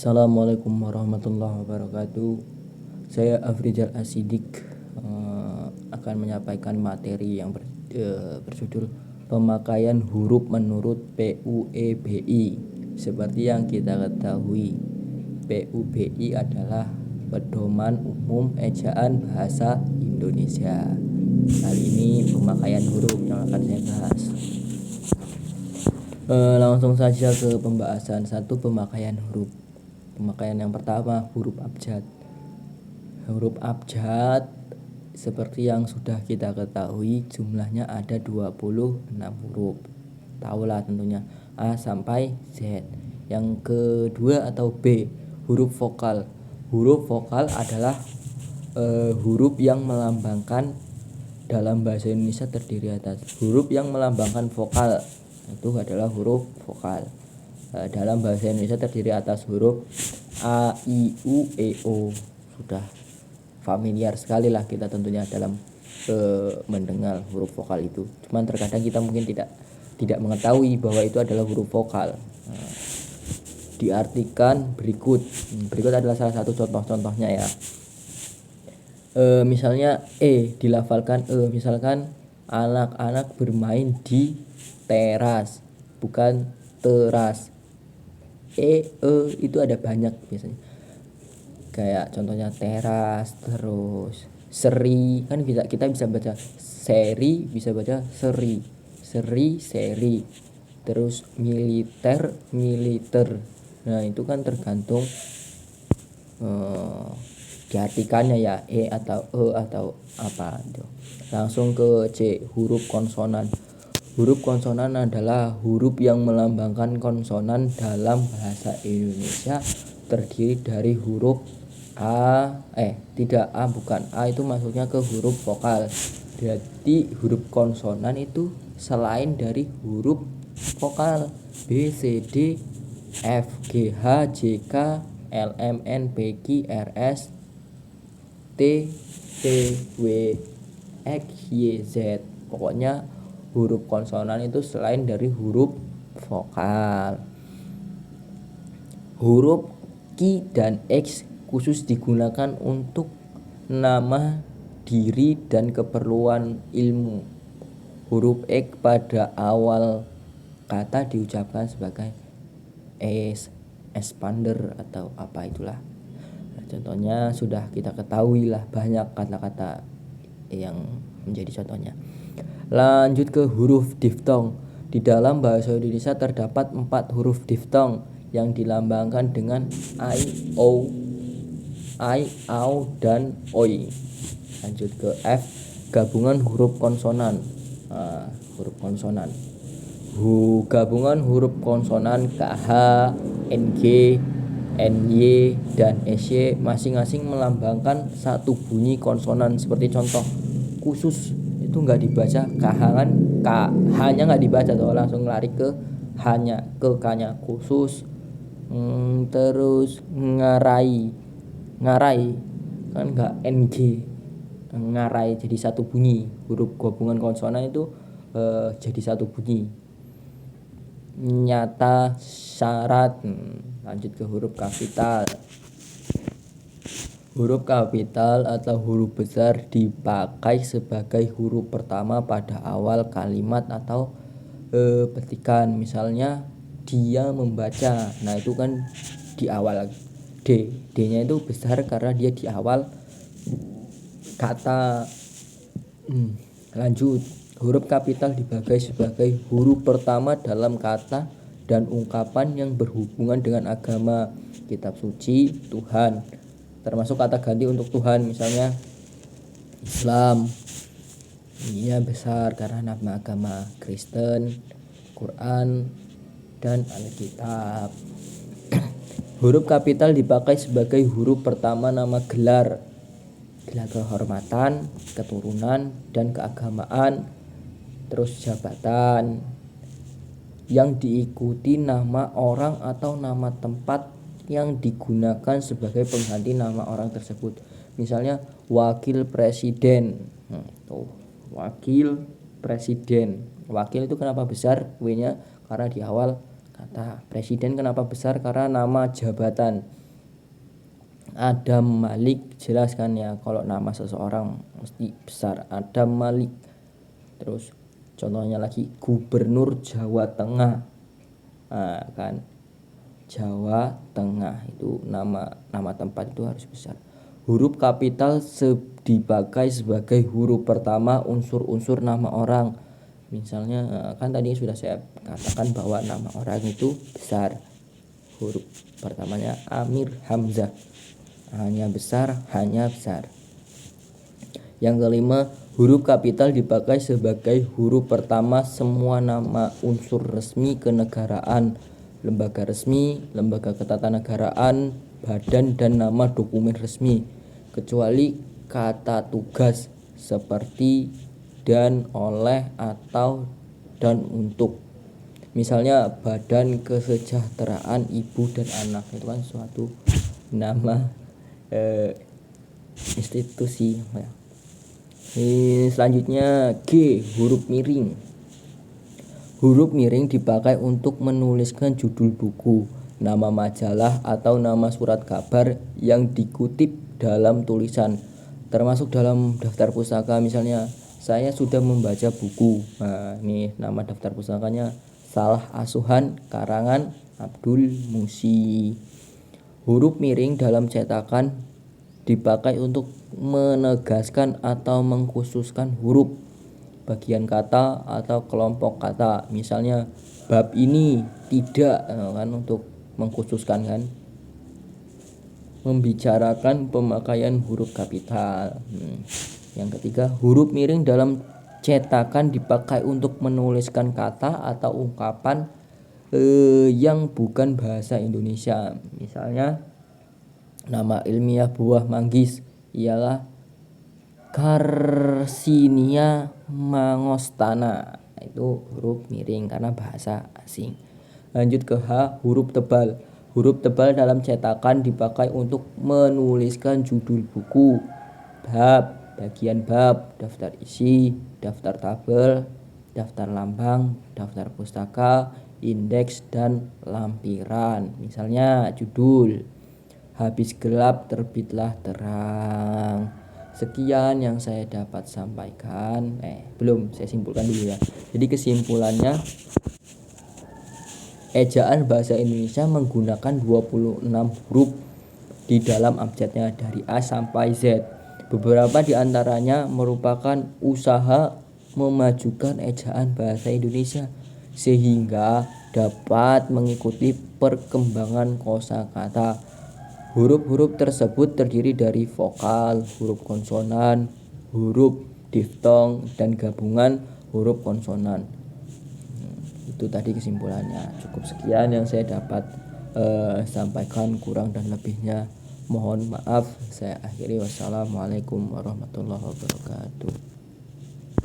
Assalamualaikum warahmatullahi wabarakatuh. Saya Afrizal Asidik akan menyampaikan materi yang berjudul pemakaian huruf menurut PUEBI. Seperti yang kita ketahui, PUBI adalah Pedoman Umum Ejaan Bahasa Indonesia. Kali ini pemakaian huruf yang akan saya bahas. Langsung saja ke pembahasan. Satu, pemakaian huruf. Pemakaian yang pertama, huruf abjad. Huruf abjad seperti yang sudah kita ketahui, jumlahnya ada 26 huruf. Tahulah tentunya A sampai Z. Yang kedua atau B, huruf vokal. Huruf vokal adalah huruf yang melambangkan, dalam bahasa Indonesia terdiri atas huruf yang melambangkan vokal. Itu adalah huruf vokal. Dalam bahasa Indonesia terdiri atas huruf A, I, U, E, O. Sudah familiar sekali lah kita tentunya dalam mendengar huruf vokal itu. Cuman terkadang kita mungkin tidak mengetahui bahwa itu adalah huruf vokal. Diartikan berikut adalah salah satu contoh-contohnya ya. Misalnya dilafalkan misalkan anak-anak bermain di teras, bukan teras. Itu ada banyak biasanya. Kayak contohnya teras, terus seri, kan kita bisa baca seri, bisa baca seri, seri. Terus militer. Nah, itu kan tergantung diartikannya ya, atau atau apa itu. Langsung ke C, huruf konsonan. Huruf konsonan adalah huruf yang melambangkan konsonan dalam bahasa Indonesia, terdiri dari huruf A, bukan A, itu masuknya ke huruf vokal. Jadi huruf konsonan itu selain dari huruf vokal B, C, D, F, G, H, J, K, L, M, N, P, Q, R, S, T, T, W, X, Y, Z. Pokoknya huruf konsonan itu selain dari huruf vokal. Huruf Q dan X khusus digunakan untuk nama diri dan keperluan ilmu. Huruf X pada awal kata diucapkan sebagai expander atau apa itulah. Nah, contohnya sudah kita ketahui lah, banyak kata-kata yang menjadi contohnya. Lanjut ke huruf diftong. Di dalam bahasa Indonesia terdapat 4 huruf diftong yang dilambangkan dengan I, O, dan OI. Lanjut ke F, gabungan huruf konsonan. Huruf konsonan. Gabungan huruf konsonan KH, NG, NY, dan SY masing-masing melambangkan satu bunyi konsonan. Seperti contoh khusus itu nggak dibaca KH kan, H-nya nggak dibaca tuh, langsung lari ke H-nya, ke K-nya khusus. Terus ngarai kan nggak NG, ngarai jadi satu bunyi. Huruf gabungan konsonan itu jadi satu bunyi. Nyata, syarat. Lanjut ke huruf kapital. Huruf kapital atau huruf besar dipakai sebagai huruf pertama pada awal kalimat atau petikan. Misalnya dia membaca. Nah, itu kan di awal D-nya itu besar karena dia di awal kata. Lanjut, huruf kapital dipakai sebagai huruf pertama dalam kata dan ungkapan yang berhubungan dengan agama, kitab suci, Tuhan. Termasuk kata ganti untuk Tuhan, misalnya Islam, ini besar karena nama agama, Kristen, Quran, dan Alkitab. Huruf kapital dipakai sebagai huruf pertama nama gelar kehormatan, keturunan, dan keagamaan, terus jabatan, yang diikuti nama orang atau nama tempat yang digunakan sebagai pengganti nama orang tersebut. Misalnya wakil presiden. Wakil presiden. Wakil itu kenapa besar W-nya? Karena di awal kata. Presiden kenapa besar? Karena nama jabatan. Adam Malik, jelas kan ya, kalau nama seseorang mesti besar. Adam Malik. Terus contohnya lagi Gubernur Jawa Tengah. Nah, kan Jawa Tengah itu nama tempat itu harus besar. Huruf kapital dipakai sebagai huruf pertama unsur-unsur nama orang. Misalnya kan tadi sudah saya katakan bahwa nama orang itu besar. Huruf pertamanya Amir Hamzah. Hanya besar, hanya besar. Yang kelima, huruf kapital dipakai sebagai huruf pertama semua nama unsur resmi kenegaraan, lembaga resmi, lembaga ketatanegaraan, badan dan nama dokumen resmi, kecuali kata tugas seperti dan, oleh, atau, dan untuk. Misalnya Badan Kesejahteraan Ibu dan Anak, itu kan suatu nama institusi. Selanjutnya G, huruf miring. Huruf miring dipakai untuk menuliskan judul buku, nama majalah, atau nama surat kabar yang dikutip dalam tulisan, termasuk dalam daftar pustaka. Misalnya saya sudah membaca buku. Nah, ini nama daftar pustakanya Salah Asuhan karangan Abdul Musi. Huruf miring dalam cetakan dipakai untuk menegaskan atau mengkhususkan huruf, bagian kata, atau kelompok kata. Misalnya bab ini tidak, kan untuk mengkhususkan kan. Membicarakan pemakaian huruf kapital. Yang ketiga, huruf miring dalam cetakan dipakai untuk menuliskan kata atau ungkapan yang bukan bahasa Indonesia. Misalnya nama ilmiah buah manggis ialah Garcinia mangostana. Itu huruf miring karena bahasa asing. Lanjut ke H, huruf tebal. Huruf tebal dalam cetakan dipakai untuk menuliskan judul buku, bab, bagian bab, daftar isi, daftar tabel, daftar lambang, daftar pustaka, indeks, dan lampiran. Misalnya judul, habis gelap terbitlah terang. Sekian yang saya dapat sampaikan. Belum, saya simpulkan dulu ya. Jadi kesimpulannya, ejaan bahasa Indonesia menggunakan 26 huruf di dalam abjadnya dari A sampai Z. Beberapa di antaranya merupakan usaha memajukan ejaan bahasa Indonesia sehingga dapat mengikuti perkembangan kosakata. Huruf-huruf tersebut terdiri dari vokal, huruf konsonan, huruf diftong, dan gabungan huruf konsonan. Itu tadi kesimpulannya. Cukup sekian yang saya dapat sampaikan, kurang dan lebihnya mohon maaf. Saya akhiri, wassalamualaikum warahmatullahi wabarakatuh.